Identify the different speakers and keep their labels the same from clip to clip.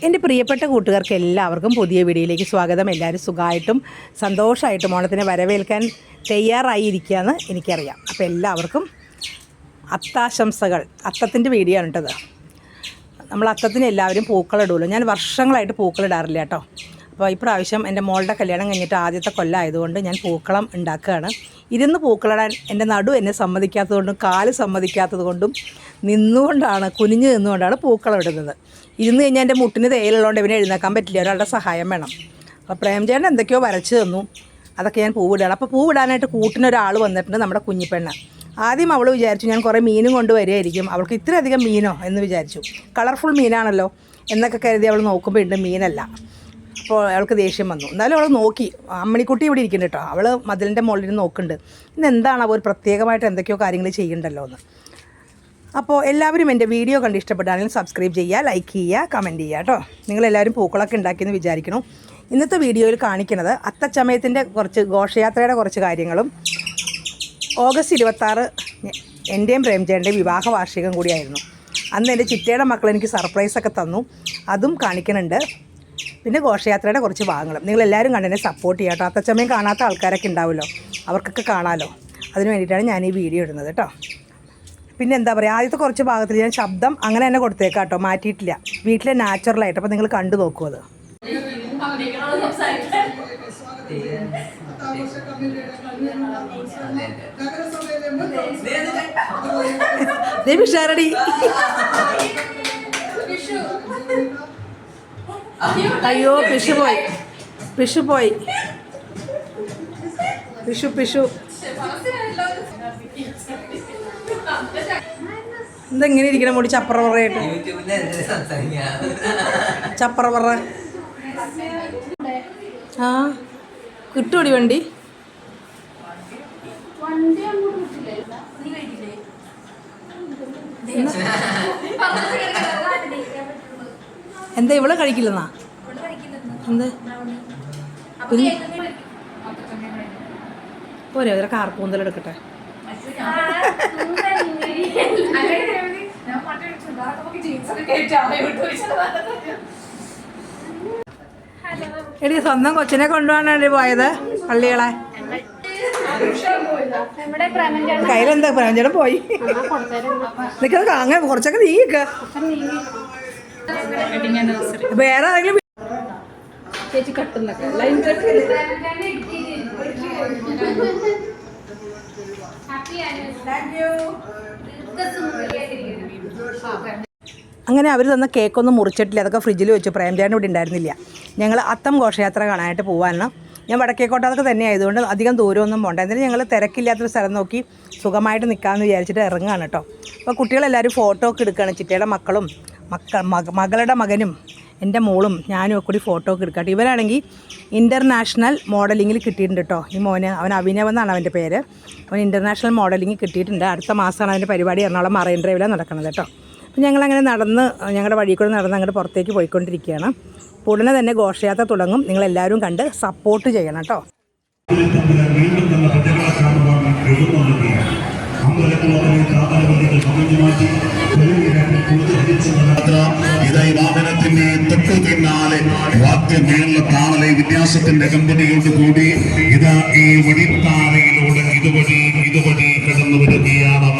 Speaker 1: എൻ്റെ പ്രിയപ്പെട്ട കൂട്ടുകാർക്ക് എല്ലാവർക്കും പുതിയ വീഡിയോയിലേക്ക് സ്വാഗതം. എല്ലാവരും സുഖമായിട്ടും സന്തോഷമായിട്ടും ഓണത്തിനെ വരവേൽക്കാൻ തയ്യാറായിരിക്കുകയെന്ന് എനിക്കറിയാം. അപ്പോൾ എല്ലാവർക്കും അത്താശംസകൾ. അത്തത്തിൻ്റെ വീഡിയോ ആണ് കേട്ടത്. നമ്മൾ അത്തത്തിന് എല്ലാവരും പൂക്കളിടുമല്ലോ. ഞാൻ വർഷങ്ങളായിട്ട് പൂക്കളിടാറില്ല കേട്ടോ. അപ്പോൾ ഇപ്രാവശ്യം എൻ്റെ മോളുടെ കല്യാണം കഴിഞ്ഞിട്ട് ആദ്യത്തെ കൊല്ലമായതുകൊണ്ട് ഞാൻ പൂക്കളം ഉണ്ടാക്കുകയാണ്. ഇരുന്ന് പൂക്കളിടാൻ എൻ്റെ നടു എന്നെ സമ്മതിക്കാത്തതുകൊണ്ടും കാല് സമ്മതിക്കാത്തത് കൊണ്ടും കുനിഞ്ഞ് നിന്നുകൊണ്ടാണ് പൂക്കളം ഇടുന്നത്. ഇരുന്ന് കഴിഞ്ഞാൽ എൻ്റെ മുട്ടിന് തേയിലുള്ളതുകൊണ്ട് ഇവനെ എഴുന്നേക്കാൻ പറ്റില്ല, ഒരാളുടെ സഹായം വേണം. അപ്പോൾ പ്രേംചേട്ടൻ എന്തൊക്കെയോ വരച്ച് തന്നു, അതൊക്കെ ഞാൻ പൂവിടുകയാണ്. അപ്പോൾ പൂവിടാനായിട്ട് കൂട്ടിനൊരാൾ വന്നിട്ടുണ്ട്, നമ്മുടെ കുഞ്ഞിപ്പെണ്ണ്. ആദ്യം അവൾ വിചാരിച്ചു ഞാൻ കുറേ മീനും കൊണ്ട് വരികയായിരിക്കും, അവൾക്ക് ഇത്രയധികം മീനോ എന്ന് വിചാരിച്ചു. കളർഫുൾ മീനാണല്ലോ എന്നൊക്കെ കരുതി അവൾ നോക്കുമ്പോൾ ഉണ്ട് മീനല്ല. അപ്പോൾ അവൾക്ക് ദേഷ്യം വന്നു. എന്നാലും അവൾ നോക്കി. അമ്മണിക്കുട്ടി ഇവിടെ ഇരിക്കുന്നുണ്ട് കേട്ടോ, അവൾ മതിലിൻ്റെ മുകളിൽ നോക്കുന്നുണ്ട്. ഇന്നെന്താണ് അവർ പ്രത്യേകമായിട്ട് എന്തൊക്കെയോ കാര്യങ്ങൾ ചെയ്യുന്നുണ്ടല്ലോ എന്ന്. അപ്പോൾ എല്ലാവരും എൻ്റെ വീഡിയോ കണ്ട് ഇഷ്ടപ്പെട്ടാണെങ്കിലും സബ്സ്ക്രൈബ് ചെയ്യുക, ലൈക്ക് ചെയ്യുക, കമൻറ്റ് ചെയ്യുക കേട്ടോ. നിങ്ങളെല്ലാവരും പൂക്കളൊക്കെ ഉണ്ടാക്കിയെന്ന് വിചാരിക്കണം. ഇന്നത്തെ വീഡിയോയിൽ കാണിക്കുന്നത് അത്തച്ചമയത്തിൻ്റെ ഘോഷയാത്രയുടെ കുറച്ച് കാര്യങ്ങളും ഓഗസ്റ്റ് 26 എൻ്റെയും പ്രേംചേട്ടൻ്റെയും വിവാഹ വാർഷികം കൂടിയായിരുന്നു. അന്ന് എൻ്റെ ചിറ്റയുടെ മക്കൾ എനിക്ക് സർപ്രൈസൊക്കെ തന്നു, അതും കാണിക്കുന്നുണ്ട്. പിന്നെ ഘോഷയാത്രയുടെ കുറച്ച് ഭാഗങ്ങളും നിങ്ങളെല്ലാവരും കണ്ടെന്നെ സപ്പോർട്ട് ചെയ്യാം കേട്ടോ. അത്തച്ചമയം കാണാത്ത ആൾക്കാരൊക്കെ ഉണ്ടാവുമല്ലോ, അവർക്കൊക്കെ കാണാമല്ലോ. അതിന് വേണ്ടിയിട്ടാണ് ഞാൻ ഈ വീഡിയോ ഇടുന്നത് കേട്ടോ. പിന്നെ എന്താ പറയുക, ആദ്യത്തെ കുറച്ച് ഭാഗത്തിൽ ഞാൻ ശബ്ദം അങ്ങനെ തന്നെ കൊടുത്തേക്കാം കേട്ടോ, മാറ്റിയിട്ടില്ല. വീട്ടിലെ നാച്ചുറലായിട്ട്. അപ്പോൾ നിങ്ങൾ കണ്ടു നോക്കൂ. അത് വിഷാരടി. അയ്യോ പിഷു പോയി. എന്തെങ്ങനെ ഇരിക്കണം മുടി ചപ്പറവറയായിട്ട്, ചപ്പറവറ. ആ കിട്ടുമടി വണ്ടി. എന്താ ഇവളെ കഴിക്കില്ലെന്നാ? എന്താ പോരെ ഒരു കാർക്കൂന്തലെടുക്കട്ടെ. എടി സ്വന്തം കൊച്ചിനെ കൊണ്ടുപോകാനാണ് പോയത് പള്ളികളെ. കയ്യിലെന്താ പ്രേംചേട്ടൻ പോയി നിൽക്കുന്നത്. അങ്ങനെ കുറച്ചൊക്കെ നീക്ക. വേറെ ആരെങ്കിലും ചേച്ചി കട്ടുന്നൊക്കെ ലൈൻ കട്ട്. അങ്ങനെ അവർ തന്ന കേക്കൊന്നും മുറിച്ചിട്ടില്ല, അതൊക്കെ ഫ്രിഡ്ജിൽ വെച്ചു. പ്രേംചേട്ടൻ ഇവിടെ ഉണ്ടായിരുന്നില്ല. ഞങ്ങൾ അത്തം ഘോഷയാത്ര കാണാനായിട്ട് പോകാനാണ്. ഞാൻ വടക്കേക്കോട്ടതൊക്കെ തന്നെ ആയതുകൊണ്ട് അധികം ദൂരമൊന്നും പോകണ്ട. എന്നിട്ട് ഞങ്ങൾ തിരക്കില്ലാത്തൊരു സ്ഥലം നോക്കി സുഖമായിട്ട് നിൽക്കാമെന്ന് വിചാരിച്ചിട്ട് ഇറങ്ങുകയാണ് കേട്ടോ. അപ്പോൾ കുട്ടികളെല്ലാവരും ഫോട്ടോ ഒക്കെ എടുക്കുകയാണ്. ചിറ്റയുടെ മക്കളും മകളുടെ മകനും എൻ്റെ മോളും ഞാനും ഒക്കെ കൂടി ഫോട്ടോ ഒക്കെ എടുക്കട്ടെ. ഇവരാണെങ്കിൽ ഇൻ്റർനാഷണൽ മോഡലിങ്ങിൽ കിട്ടിയിട്ടുണ്ട് കേട്ടോ. ഈ മോന്, അവൻ അഭിനവ് എന്നാണ് അവൻ്റെ പേര്. അവൻ ഇൻ്റർനാഷണൽ മോഡലിംഗ് കിട്ടിയിട്ടുണ്ട്. അടുത്ത മാസമാണ് അതിൻ്റെ പരിപാടി. എറണാകുളം മറൈൻ ഡ്രൈവിലാണ് നടക്കുന്നത് കേട്ടോ. അപ്പം ഞങ്ങളങ്ങനെ നടന്ന് ഞങ്ങളുടെ വഴി കൂടെ നടന്ന് അങ്ങോട്ട് പുറത്തേക്ക് പോയിക്കൊണ്ടിരിക്കുകയാണ്. ഉടനെ തന്നെ ഘോഷയാത്ര തുടങ്ങും. നിങ്ങളെല്ലാവരും കണ്ട് സപ്പോർട്ട് ചെയ്യണം കേട്ടോ.
Speaker 2: ഇതായി വാഹനത്തിന്റെ തൊട്ടു പിന്നാലെ വാദ്യമേളത്താളെ വിന്യാസത്തിന്റെ കമ്പനിയോട് കൂടി ഇതാ ഈ വഴിത്താരയിലൂടെ ഇതുവഴി കടന്നു വരികയാണ്.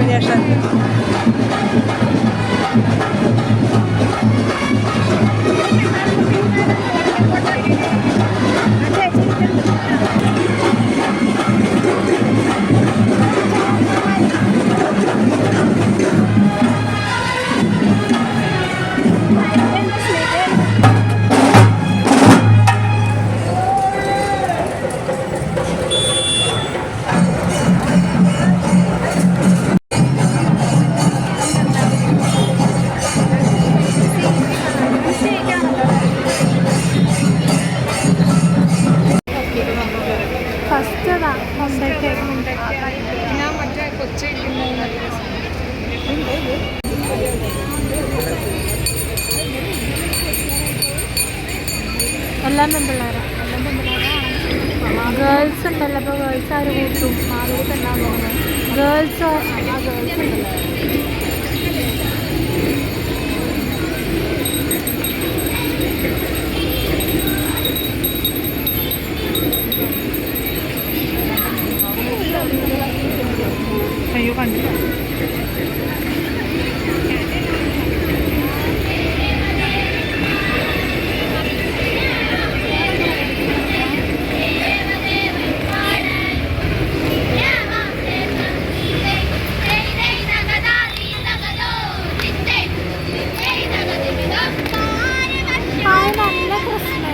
Speaker 1: രാജേഷൻ.
Speaker 3: ഞാൻ മറ്റേ കൊച്ചി
Speaker 4: എല്ലാം പെൺപിള്ളേരാ ഗേൾസ് ഉണ്ടല്ലോ. അപ്പോൾ ഗേൾസ് ആര് കൂട്ടും? ആദ്യമൊക്കെ ഉണ്ടാകും ഗേൾസോ. ആ ഗേൾസ് ഉണ്ടല്ലോ.
Speaker 3: അയ്യോ കണ്ടില്ല.
Speaker 4: നല്ല പ്രശ്നം.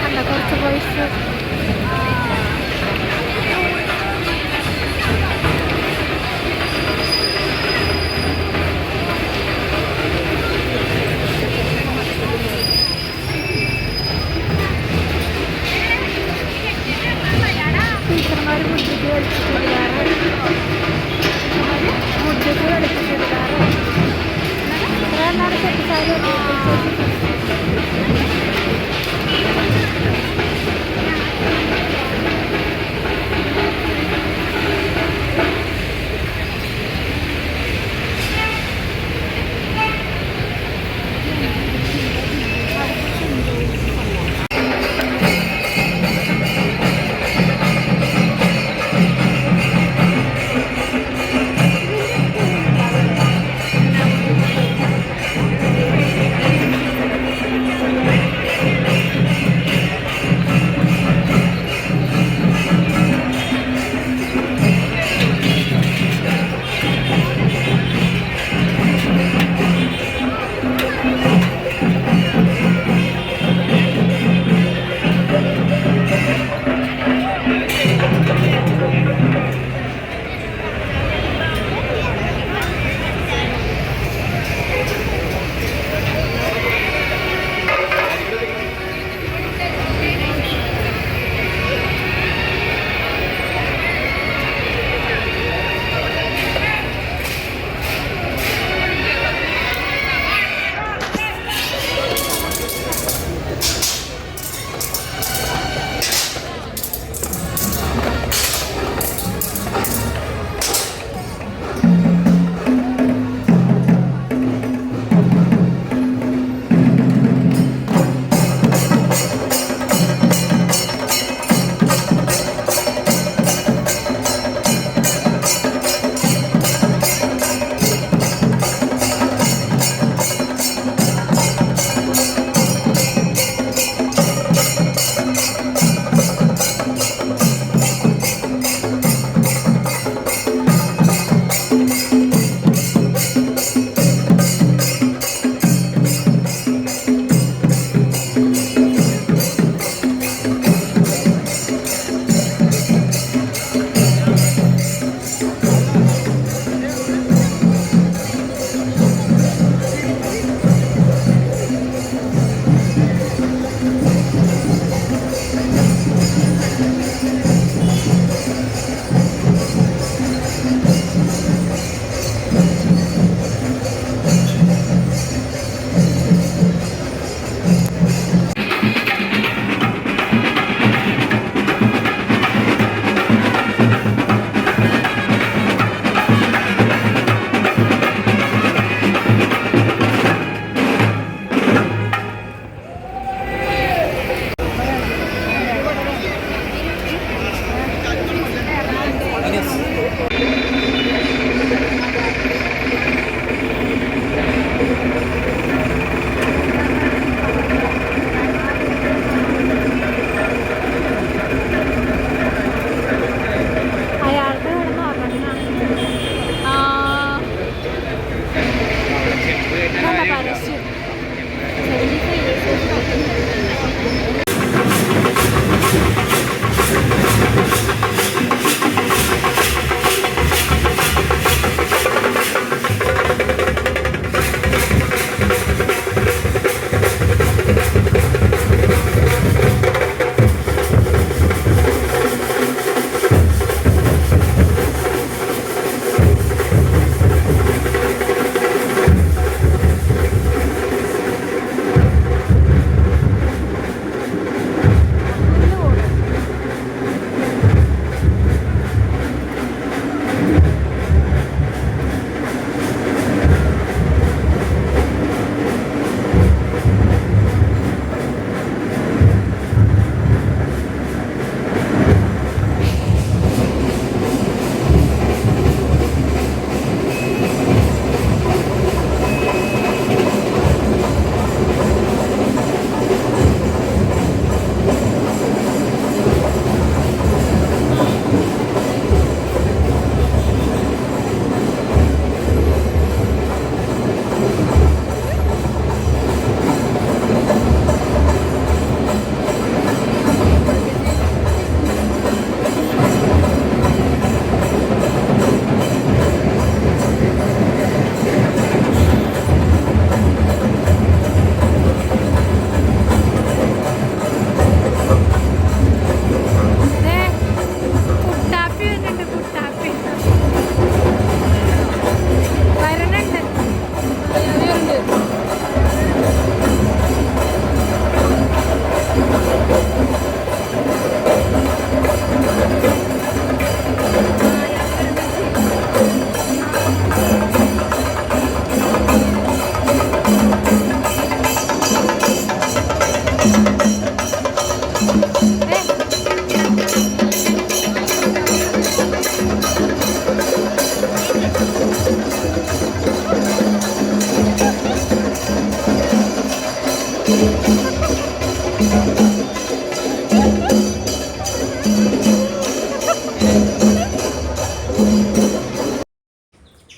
Speaker 4: അല്ല കുറച്ച് പൈസ ടീച്ചർമാർ മുദ്രയ്ക്ക് കളിച്ചിട്ടില്ലാറ്. മുദ്രയ്ക്ക് കളിച്ചിട്ടില്ലാറ്. എന്നാണ് സെറ്റാറ്.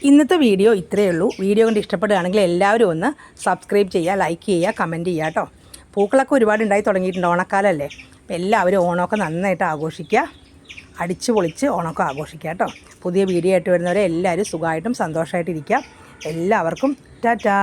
Speaker 1: ഇന്നത്തെ വീഡിയോ ഇത്രയേ ഉള്ളൂ. വീഡിയോ കൊണ്ട് ഇഷ്ടപ്പെടുകയാണെങ്കിൽ എല്ലാവരും ഒന്ന് സബ്സ്ക്രൈബ് ചെയ്യുക, ലൈക്ക് ചെയ്യുക, കമൻറ്റ് ചെയ്യുക കേട്ടോ. പൂക്കളൊക്കെ ഒരുപാട് ഉണ്ടായി തുടങ്ങിയിട്ടുണ്ട്, ഓണക്കാലമല്ലേ. അപ്പോൾ എല്ലാവരും ഓണമൊക്കെ നന്നായിട്ട് ആഘോഷിക്കുക, അടിച്ച് പൊളിച്ച് ഓണമൊക്കെ ആഘോഷിക്കുക കേട്ടോ. പുതിയ വീഡിയോ ആയിട്ട് വരുന്നവരെ എല്ലാവരും സുഖമായിട്ടും സന്തോഷമായിട്ടിരിക്കുക. എല്ലാവർക്കും ടാറ്റാ.